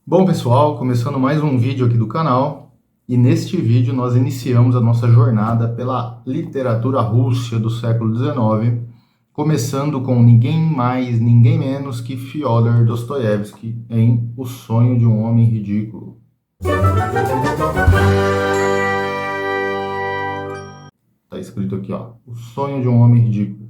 Bom, pessoal, começando mais um vídeo aqui do canal, e neste vídeo nós iniciamos a nossa jornada pela literatura russa do século XIX, começando com ninguém mais, ninguém menos que Fyodor Dostoiévski em O Sonho de um Homem Ridículo. Está escrito aqui, ó, O Sonho de um Homem Ridículo.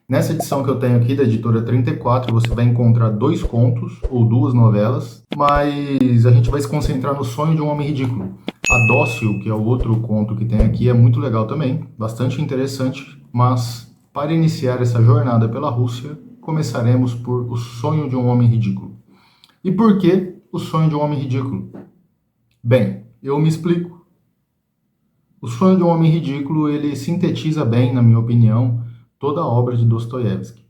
Nessa edição que eu tenho aqui, da editora 34, você vai encontrar dois contos ou duas novelas, mas a gente vai se concentrar no Sonho de um Homem Ridículo. A Dócil, que é o outro conto que tem aqui, é muito legal também, bastante interessante, mas para iniciar essa jornada pela Rússia, começaremos por O Sonho de um Homem Ridículo. E por que O Sonho de um Homem Ridículo? Bem, eu me explico. O Sonho de um Homem Ridículo, ele sintetiza bem, na minha opinião, toda a obra de Dostoiévski.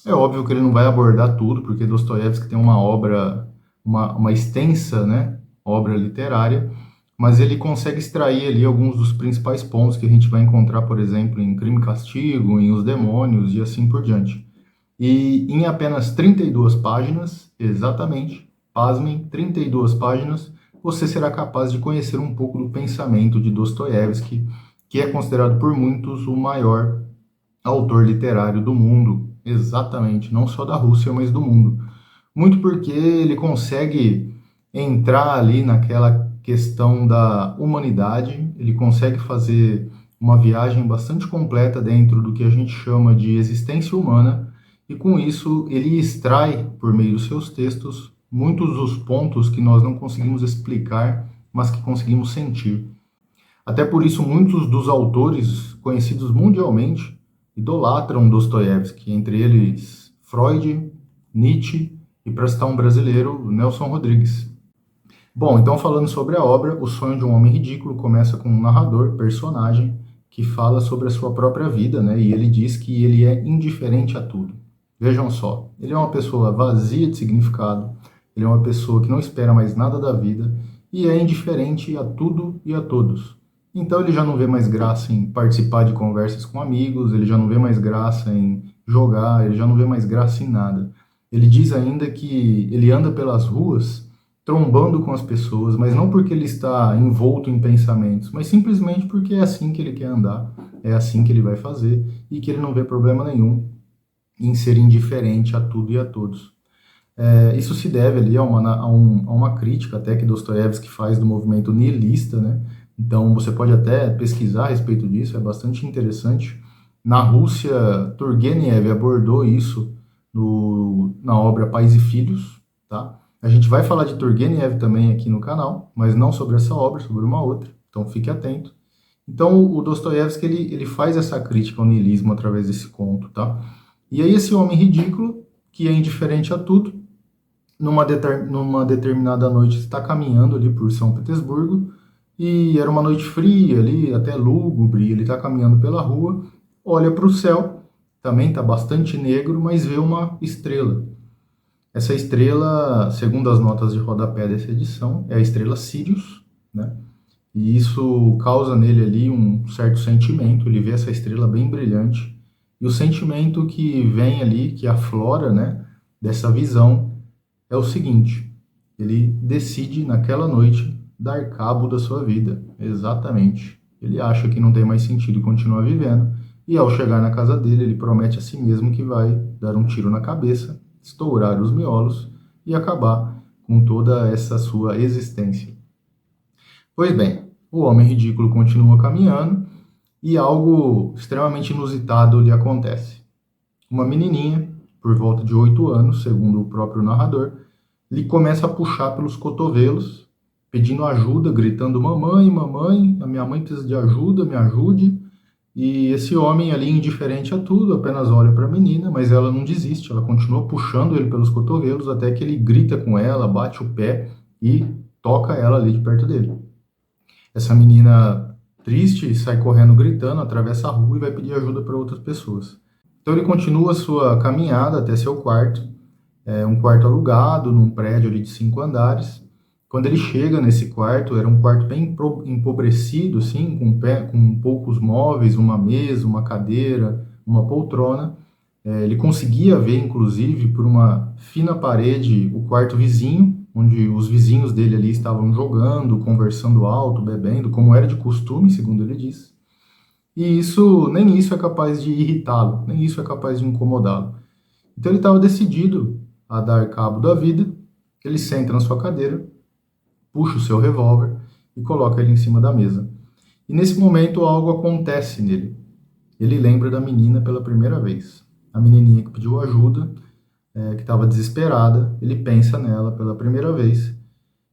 É óbvio que ele não vai abordar tudo, porque Dostoiévski tem uma obra, uma extensa, né, obra literária, mas ele consegue extrair ali alguns dos principais pontos que a gente vai encontrar, por exemplo, em Crime e Castigo, em Os Demônios e assim por diante. E em apenas 32 páginas, exatamente, pasmem, 32 páginas, você será capaz de conhecer um pouco do pensamento de Dostoiévski, que é considerado por muitos o maior autor literário do mundo, exatamente, não só da Rússia, mas do mundo. Muito porque ele consegue entrar ali naquela questão da humanidade, ele consegue fazer uma viagem bastante completa dentro do que a gente chama de existência humana, e com isso ele extrai, por meio dos seus textos, muitos dos pontos que nós não conseguimos explicar, mas que conseguimos sentir. Até por isso, muitos dos autores conhecidos mundialmente idolatram Dostoiévski, entre eles Freud, Nietzsche e, para citar um brasileiro, Nelson Rodrigues. Bom, então falando sobre a obra, O Sonho de um Homem Ridículo começa com um narrador, personagem, que fala sobre a sua própria vida, né? E ele diz que ele é indiferente a tudo. Vejam só, ele é uma pessoa vazia de significado, ele é uma pessoa que não espera mais nada da vida e é indiferente a tudo e a todos. Então ele já não vê mais graça em participar de conversas com amigos, ele já não vê mais graça em jogar, ele já não vê mais graça em nada. Ele diz ainda que ele anda pelas ruas trombando com as pessoas, mas não porque ele está envolto em pensamentos, mas simplesmente porque é assim que ele quer andar, é assim que ele vai fazer e que ele não vê problema nenhum em ser indiferente a tudo e a todos. Isso se deve ali a uma crítica até que Dostoiévski faz do movimento nihilista, né? Então você pode até pesquisar a respeito disso, é bastante interessante. Na Rússia, Turgenev abordou isso na obra Pais e Filhos, tá? A gente vai falar de Turgenev também aqui no canal, mas não sobre essa obra, sobre uma outra, então fique atento. Então o Dostoiévski ele faz essa crítica ao niilismo através desse conto, tá? E aí esse homem ridículo, que é indiferente a tudo, numa determinada noite está caminhando ali por São Petersburgo, e era uma noite fria ali, até lúgubre, ele está caminhando pela rua, olha para o céu, também está bastante negro, mas vê uma estrela. Essa estrela, segundo as notas de rodapé dessa edição, é a estrela Sirius, né? E isso causa nele ali um certo sentimento, ele vê essa estrela bem brilhante, e o sentimento que vem ali, que aflora, né, dessa visão, é o seguinte: ele decide naquela noite dar cabo da sua vida. Exatamente. Ele acha que não tem mais sentido continuar vivendo, e ao chegar na casa dele, ele promete a si mesmo que vai dar um tiro na cabeça, estourar os miolos e acabar com toda essa sua existência. Pois bem, o homem ridículo continua caminhando e algo extremamente inusitado lhe acontece. Uma menininha, por volta de 8 anos, segundo o próprio narrador, lhe começa a puxar pelos cotovelos, pedindo ajuda, gritando: mamãe, mamãe, a minha mãe precisa de ajuda, me ajude. E esse homem ali, indiferente a tudo, apenas olha para a menina, mas ela não desiste, ela continua puxando ele pelos cotovelos até que ele grita com ela, bate o pé e toca ela ali de perto dele. Essa menina, triste, sai correndo gritando, atravessa a rua e vai pedir ajuda para outras pessoas. Então ele continua a sua caminhada até seu quarto, um quarto alugado num prédio ali de 5 andares. Quando ele chega nesse quarto, era um quarto bem empobrecido, assim, com poucos móveis, uma mesa, uma cadeira, uma poltrona. Ele conseguia ver, inclusive, por uma fina parede, o quarto vizinho, onde os vizinhos dele ali estavam jogando, conversando alto, bebendo, como era de costume, segundo ele diz. E nem isso é capaz de irritá-lo, nem isso é capaz de incomodá-lo. Então ele estava decidido a dar cabo da vida. Ele senta na sua cadeira, puxa o seu revólver e coloca ele em cima da mesa. E nesse momento algo acontece nele. Ele lembra da menina pela primeira vez. A menininha que pediu ajuda, que estava desesperada, ele pensa nela pela primeira vez.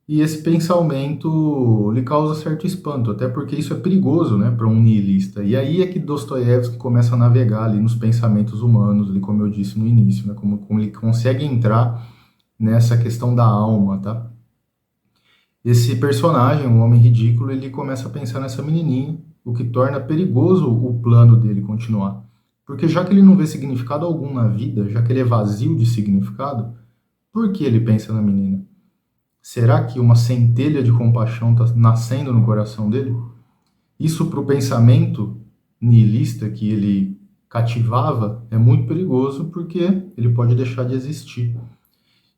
E esse pensamento lhe causa certo espanto, até porque isso é perigoso, né, para um nihilista. E aí é que Dostoiévski começa a navegar ali nos pensamentos humanos, ali, como eu disse no início, né, como ele consegue entrar nessa questão da alma, tá? Esse personagem, o Homem Ridículo, ele começa a pensar nessa menininha, o que torna perigoso o plano dele continuar. Porque já que ele não vê significado algum na vida, já que ele é vazio de significado, por que ele pensa na menina? Será que uma centelha de compaixão está nascendo no coração dele? Isso para o pensamento nihilista que ele cativava é muito perigoso porque ele pode deixar de existir.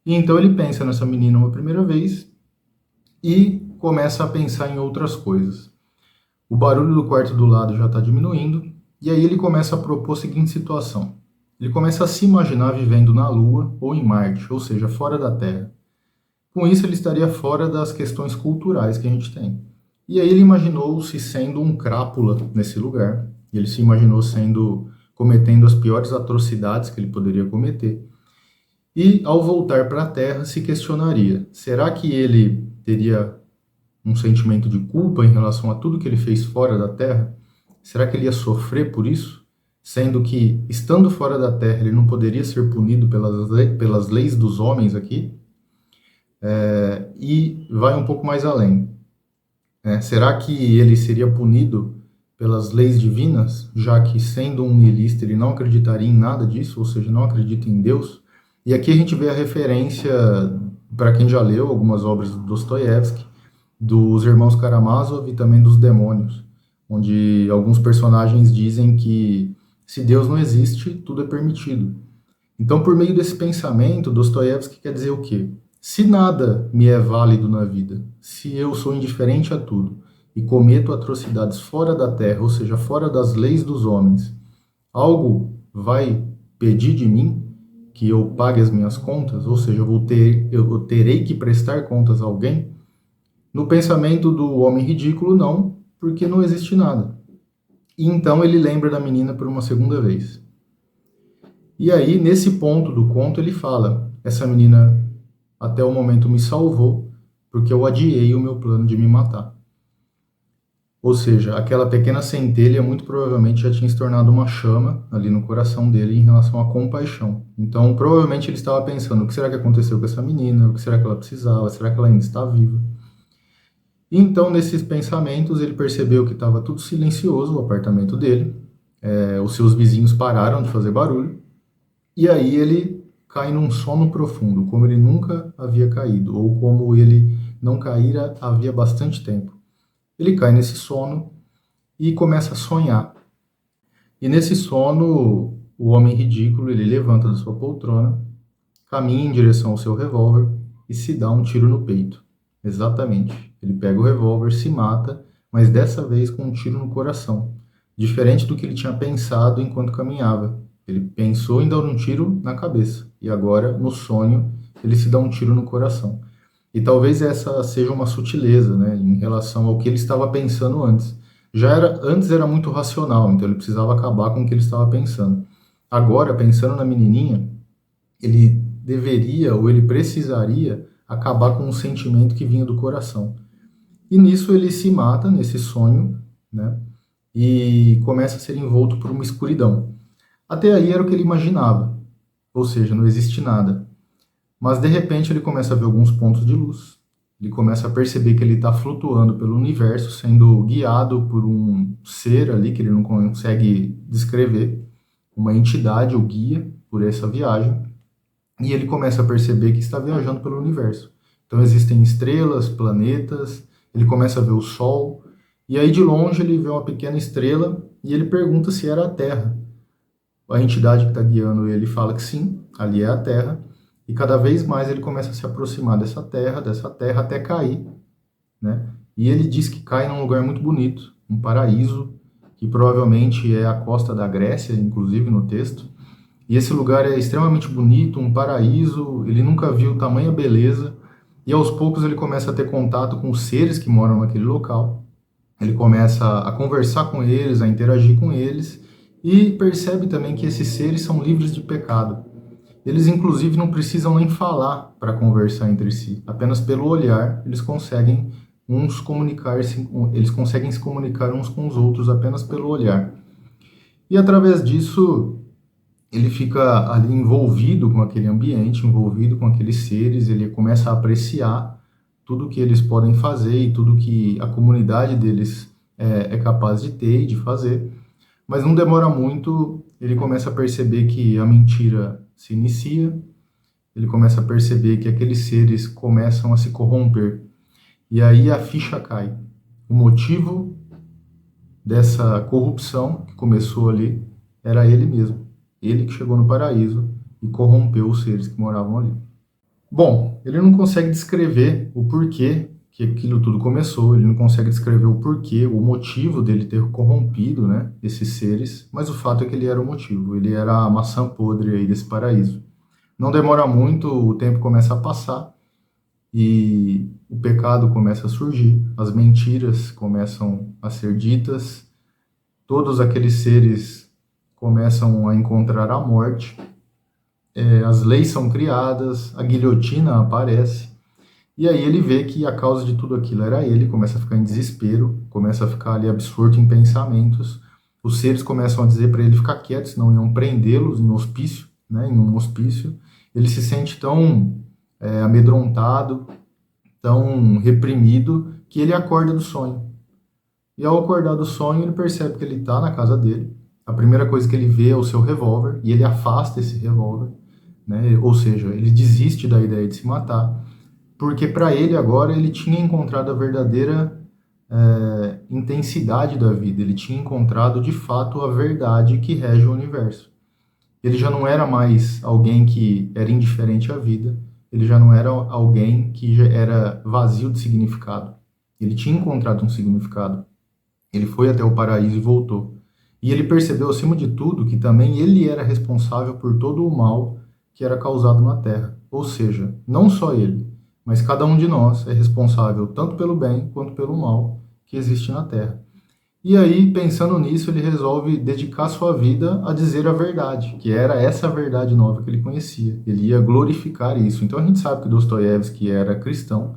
E então ele pensa nessa menina uma primeira vez e começa a pensar em outras coisas. O barulho do quarto do lado já está diminuindo e aí ele começa a propor a seguinte situação. Ele começa a se imaginar vivendo na Lua ou em Marte, ou seja, fora da Terra. Com isso, ele estaria fora das questões culturais que a gente tem. E aí ele imaginou-se sendo um crápula nesse lugar. Ele se imaginou cometendo as piores atrocidades que ele poderia cometer. E ao voltar para a Terra, se questionaria: será que ele teria um sentimento de culpa em relação a tudo que ele fez fora da Terra? Será que ele ia sofrer por isso? Sendo que, estando fora da Terra, ele não poderia ser punido pelas leis dos homens aqui? E vai um pouco mais além. Será que ele seria punido pelas leis divinas, já que, sendo um nihilista, ele não acreditaria em nada disso, ou seja, não acredita em Deus? E aqui a gente vê a referência, para quem já leu algumas obras do Dostoiévski, dos irmãos Karamazov e também dos demônios, onde alguns personagens dizem que se Deus não existe, tudo é permitido. Então, por meio desse pensamento, Dostoiévski quer dizer o quê? Se nada me é válido na vida, se eu sou indiferente a tudo e cometo atrocidades fora da terra, ou seja, fora das leis dos homens, algo vai pedir de mim que eu pague as minhas contas, ou seja, eu terei que prestar contas a alguém? No pensamento do homem ridículo, não, porque não existe nada. E então ele lembra da menina por uma segunda vez. E aí, nesse ponto do conto, ele fala: essa menina até o momento me salvou, porque eu adiei o meu plano de me matar. Ou seja, aquela pequena centelha muito provavelmente já tinha se tornado uma chama ali no coração dele em relação à compaixão. Então, provavelmente ele estava pensando: o que será que aconteceu com essa menina? O que será que ela precisava? Será que ela ainda está viva? E então, nesses pensamentos, ele percebeu que estava tudo silencioso, o apartamento dele. Os seus vizinhos pararam de fazer barulho. E aí ele cai num sono profundo, como ele nunca havia caído, ou como ele não caíra havia bastante tempo. Ele cai nesse sono e começa a sonhar. E nesse sono, o homem ridículo, ele levanta da sua poltrona, caminha em direção ao seu revólver e se dá um tiro no peito. Exatamente. Ele pega o revólver, se mata, mas dessa vez com um tiro no coração. Diferente do que ele tinha pensado enquanto caminhava. Ele pensou em dar um tiro na cabeça. E agora, no sonho, ele se dá um tiro no coração. E talvez essa seja uma sutileza, né, em relação ao que ele estava pensando antes. Antes era muito racional, então ele precisava acabar com o que ele estava pensando. Agora, pensando na menininha, ele deveria ou ele precisaria acabar com um sentimento que vinha do coração. E nisso ele se mata, nesse sonho, né, e começa a ser envolto por uma escuridão. Até aí era o que ele imaginava, ou seja, não existe nada. Mas de repente ele começa a ver alguns pontos de luz, ele começa a perceber que ele está flutuando pelo universo, sendo guiado por um ser ali que ele não consegue descrever, uma entidade o guia por essa viagem, e ele começa a perceber que está viajando pelo universo. Então existem estrelas, planetas, ele começa a ver o Sol, e aí de longe ele vê uma pequena estrela e ele pergunta se era a Terra. A entidade que está guiando ele fala que sim, ali é a Terra. e cada vez mais ele começa a se aproximar dessa terra até cair, né? E ele diz que cai num lugar muito bonito, um paraíso, que provavelmente é a costa da Grécia, inclusive no texto. E esse lugar é extremamente bonito, um paraíso, ele nunca viu tamanha beleza, e aos poucos ele começa a ter contato com os seres que moram naquele local. Ele começa a conversar com eles, a interagir com eles, e percebe também que esses seres são livres de pecado. Eles, inclusive, não precisam nem falar para conversar entre si. Apenas pelo olhar, eles conseguem eles conseguem se comunicar uns com os outros apenas pelo olhar. E através disso, ele fica ali envolvido com aquele ambiente, envolvido com aqueles seres, ele começa a apreciar tudo que eles podem fazer e tudo que a comunidade deles é capaz de ter e de fazer. Mas não demora muito, ele começa a perceber que a mentira se inicia, ele começa a perceber que aqueles seres começam a se corromper. E aí a ficha cai. O motivo dessa corrupção que começou ali era ele mesmo. Ele que chegou no paraíso e corrompeu os seres que moravam ali. Bom, ele não consegue descrever o porquê que aquilo tudo começou, ele não consegue descrever o porquê, o motivo dele ter corrompido, né, esses seres, mas o fato é que ele era o motivo, ele era a maçã podre aí desse paraíso. Não demora muito, o tempo começa a passar e o pecado começa a surgir, as mentiras começam a ser ditas, todos aqueles seres começam a encontrar a morte, as leis são criadas, a guilhotina aparece, e aí ele vê que a causa de tudo aquilo era ele, começa a ficar em desespero, começa a ficar ali absorto em pensamentos, os seres começam a dizer para ele ficar quieto, senão iam prendê-los em hospício, né, em um hospício. Ele se sente tão amedrontado, tão reprimido, que ele acorda do sonho. E ao acordar do sonho, ele percebe que ele está na casa dele. A primeira coisa que ele vê é o seu revólver, e ele afasta esse revólver, né? Ou seja, ele desiste da ideia de se matar, porque para ele agora ele tinha encontrado a verdadeira intensidade da vida, ele tinha encontrado de fato a verdade que rege o universo. Ele já não era mais alguém que era indiferente à vida, ele já não era alguém que já era vazio de significado. Ele tinha encontrado um significado. Ele foi até o paraíso e voltou. E ele percebeu, acima de tudo, que também ele era responsável por todo o mal que era causado na Terra. Ou seja, não só ele, mas cada um de nós é responsável tanto pelo bem quanto pelo mal que existe na Terra. E aí, pensando nisso, ele resolve dedicar sua vida a dizer a verdade, que era essa verdade nova que ele conhecia. Ele ia glorificar isso. Então a gente sabe que Dostoiévski era cristão,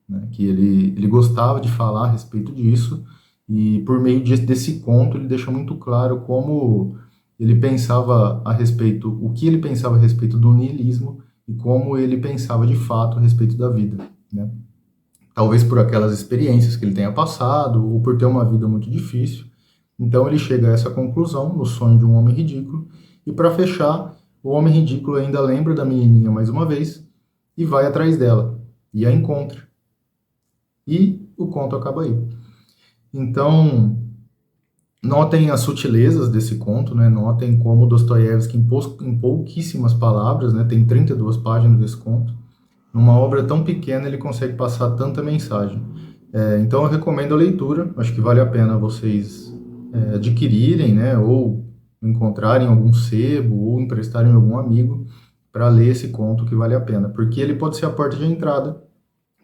né, que ele gostava de falar a respeito disso, e por meio desse conto ele deixa muito claro como ele pensava a respeito, o que ele pensava a respeito do niilismo e como ele pensava de fato a respeito da vida, né? Talvez por aquelas experiências que ele tenha passado ou por ter uma vida muito difícil. Então ele chega a essa conclusão no sonho de um homem ridículo. E para fechar, o homem ridículo ainda lembra da menininha mais uma vez e vai atrás dela e a encontra. E o conto acaba aí. Então, notem as sutilezas desse conto, né? Notem como Dostoiévski, em pouquíssimas palavras, né? Tem 32 páginas desse conto, numa obra tão pequena ele consegue passar tanta mensagem. Então eu recomendo a leitura, acho que vale a pena vocês adquirirem, né? Ou encontrarem algum sebo, ou emprestarem a algum amigo para ler esse conto, que vale a pena, porque ele pode ser a porta de entrada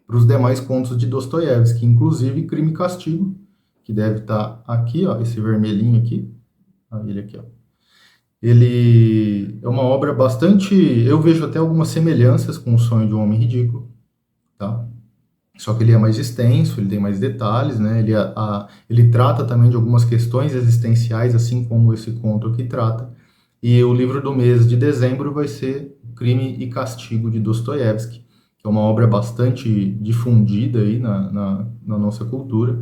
para os demais contos de Dostoiévski, inclusive Crime e Castigo, que deve estar aqui, ó, esse vermelhinho aqui, ele aqui, ó. Ele é uma obra bastante, eu vejo até algumas semelhanças com O Sonho de um Homem Ridículo, tá? Só que ele é mais extenso, ele tem mais detalhes, né? Ele trata também de algumas questões existenciais, assim como esse conto aqui trata. E o livro do mês de dezembro vai ser Crime e Castigo, de Dostoiévski, que é uma obra bastante difundida aí na nossa cultura,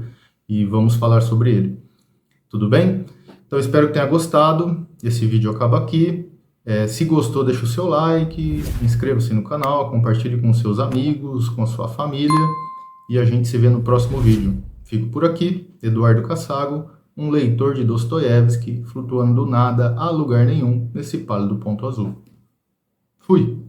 e vamos falar sobre ele. Tudo bem? Então, espero que tenha gostado. Esse vídeo acaba aqui. Se gostou, deixa o seu like, inscreva-se no canal, compartilhe com seus amigos, com a sua família, e a gente se vê no próximo vídeo. Fico por aqui, Eduardo Cassago, um leitor de Dostoiévski, flutuando do nada a lugar nenhum nesse pálido ponto azul. Fui!